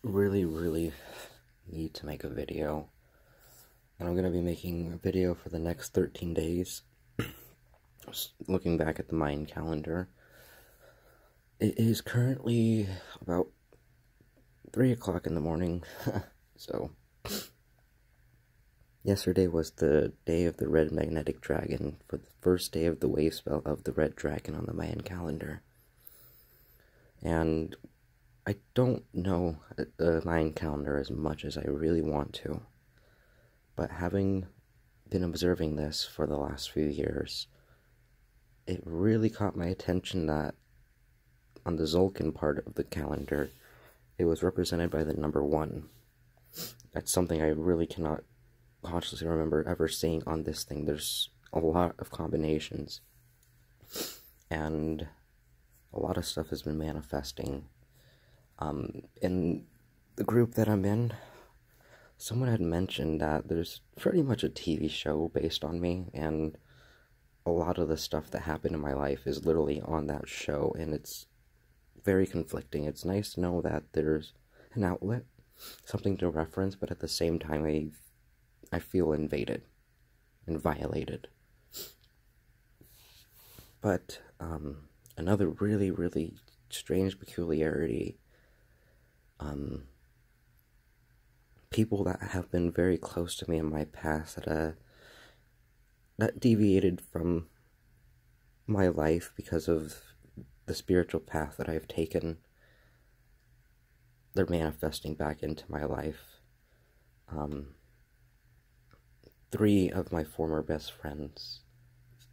really need to make a video. And I'm going to be making a video for the next 13 days. Just looking back at the Mayan calendar. It is currently about 3 o'clock in the morning. So, yesterday was the day of the Red Magnetic Dragon, for the first day of the wave spell of the Red Dragon on the Mayan calendar. And I don't know the Mayan calendar as much as I really want to, but having been observing this for the last few years, it really caught my attention that on the Tzolk'in part of the calendar, it was represented by the number 1. That's something I really cannot consciously remember ever seeing on this thing. There's a lot of combinations, and a lot of stuff has been manifesting. In the group that I'm in, someone had mentioned that there's pretty much a TV show based on me, and a lot of the stuff that happened in my life is literally on that show, and it's very conflicting. It's nice to know that there's an outlet, something to reference, but at the same time I feel invaded and violated. But another really strange peculiarity, people that have been very close to me in my past that deviated from my life because of the spiritual path that I've taken, they're manifesting back into my life. 3 of my former best friends,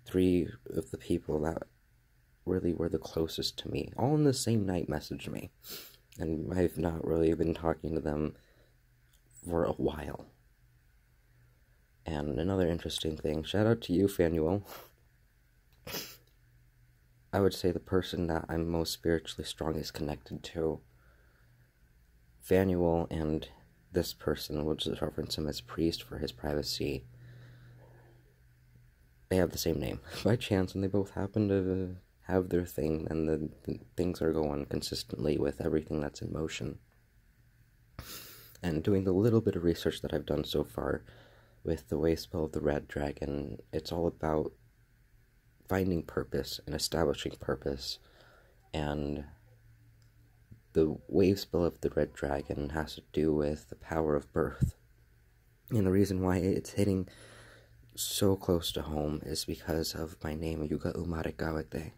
3 of the people that really were the closest to me, all in the same night messaged me, and I've not really been talking to them for a while. And another interesting thing, shout out to you, Fanuel. I would say the person that I'm most spiritually strongest connected to, Fanuel, and this person, we'll just reference him as Priest for his privacy, they have the same name by chance, and they both happen to have their thing, and the things are going consistently with everything that's in motion. And doing the little bit of research that I've done so far with the wave spell of the Red Dragon, it's all about finding purpose and establishing purpose. And the wave spell of the Red Dragon has to do with the power of birth. And the reason why it's hitting so close to home is because of my name, Yuga Umaregawete,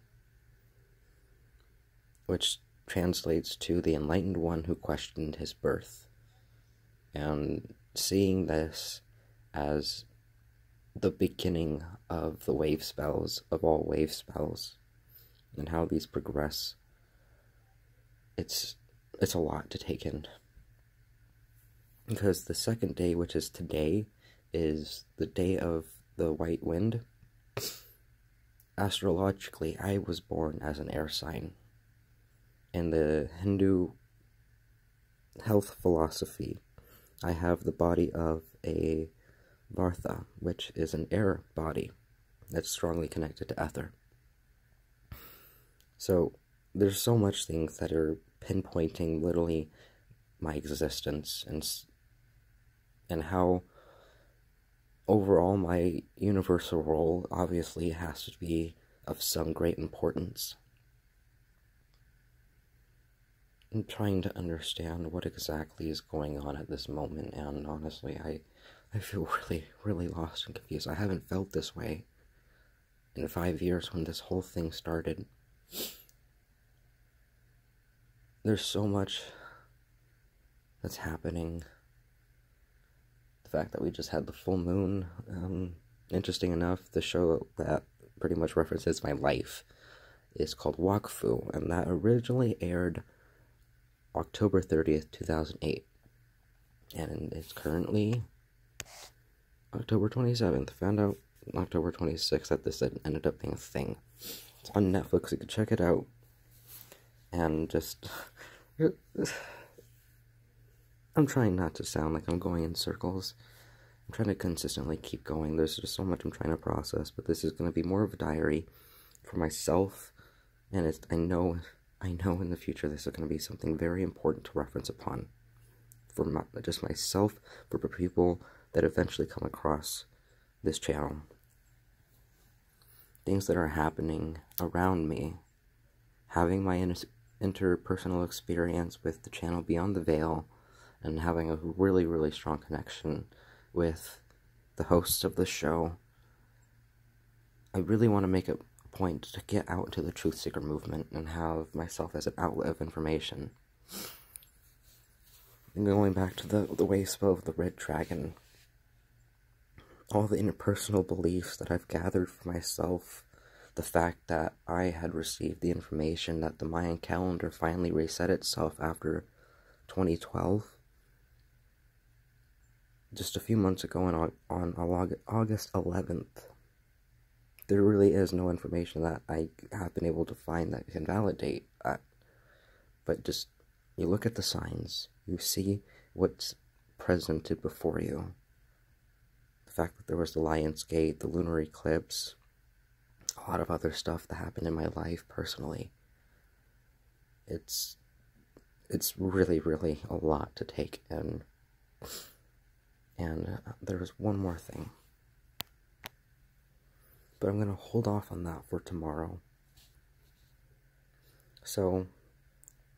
which translates to the enlightened one who questioned his birth. And seeing this as the beginning of the wave spells, of all wave spells, and how these progress, it's a lot to take in. Because the second day, which is today, is the day of the white wind. Astrologically, I was born as an air sign. In the Hindu health philosophy, I have the body of a Vartha, which is an air body that's strongly connected to ether. So there's so much things that are pinpointing literally my existence, and how overall my universal role obviously has to be of some great importance. I'm trying to understand what exactly is going on at this moment, and honestly, I feel really lost and confused. I haven't felt this way in 5 years when this whole thing started. There's so much that's happening. The fact that we just had the full moon, interesting enough, the show that pretty much references my life is called Wakfu, and that originally aired October 30th, 2008, and it's currently October 27th. Found out October 26th that this ended up being a thing. It's on Netflix, you can check it out, and just, I'm trying not to sound like I'm going in circles. I'm trying to consistently keep going. There's just so much I'm trying to process, but this is going to be more of a diary for myself, and I know in the future this is going to be something very important to reference upon. for just myself, for people that eventually come across this channel. Things that are happening around me, having my interpersonal experience with the channel Beyond the Veil, and having a really, really strong connection with the hosts of the show. I really want to make a point to get out into the truth seeker movement and have myself as an outlet of information. And going back to the wave-spell of the Red Dragon, all the interpersonal beliefs that I've gathered for myself, the fact that I had received the information that the Mayan calendar finally reset itself after 2012, just a few months ago on August 11th, there really is no information that I have been able to find that can validate that. But just, you look at the signs, you see what's presented before you. The fact that there was the Lion's Gate, the lunar eclipse, a lot of other stuff that happened in my life personally. It's really, really a lot to take in. And there's one more thing. But I'm going to hold off on that for tomorrow. So,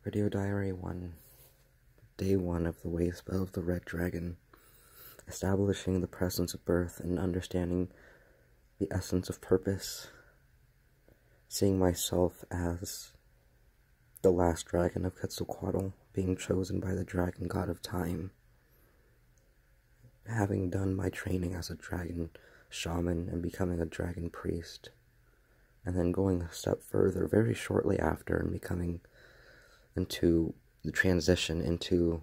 Video Diary 1, Day 1 of the wave-spell of the Red Dragon, establishing the presence of birth and understanding the essence of purpose, seeing myself as the last dragon of Quetzalcoatl, being chosen by the dragon god of time, having done my training as a dragon shaman and becoming a dragon priest, and then going a step further very shortly after and becoming into the transition into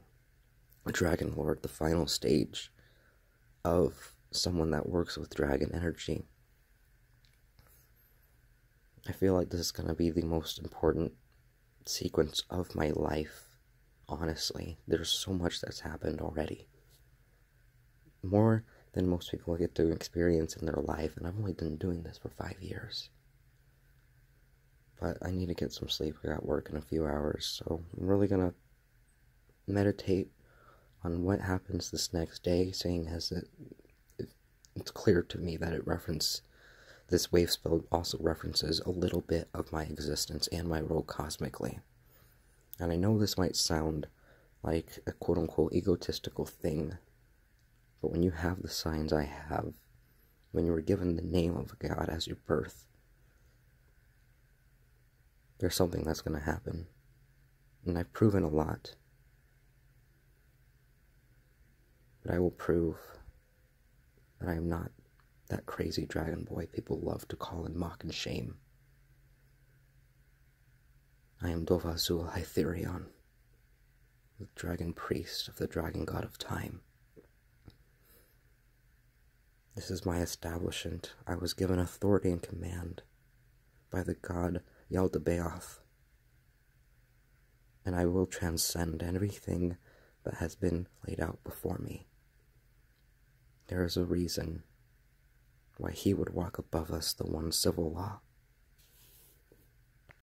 a dragon lord, the final stage of someone that works with dragon energy. I feel like this is going to be the most important sequence of my life, honestly. There's so much that's happened already. More than most people get to experience in their life, and I've only been doing this for 5 years. But I need to get some sleep. I got work in a few hours, so I'm really going to meditate on what happens this next day, seeing as it's clear to me that this wave spell also references a little bit of my existence and my role cosmically. And I know this might sound like a quote-unquote egotistical thing, but when you have the signs I have, when you were given the name of God as your birth, there's something that's going to happen. And I've proven a lot. But I will prove that I am not that crazy dragon boy people love to call and mock and shame. I am Dovahzul Hytherion, the dragon priest of the dragon god of time. This is my establishment. I was given authority and command by the god Yaldabaoth, and I will transcend everything that has been laid out before me. There is a reason why he would walk above us, the one civil law.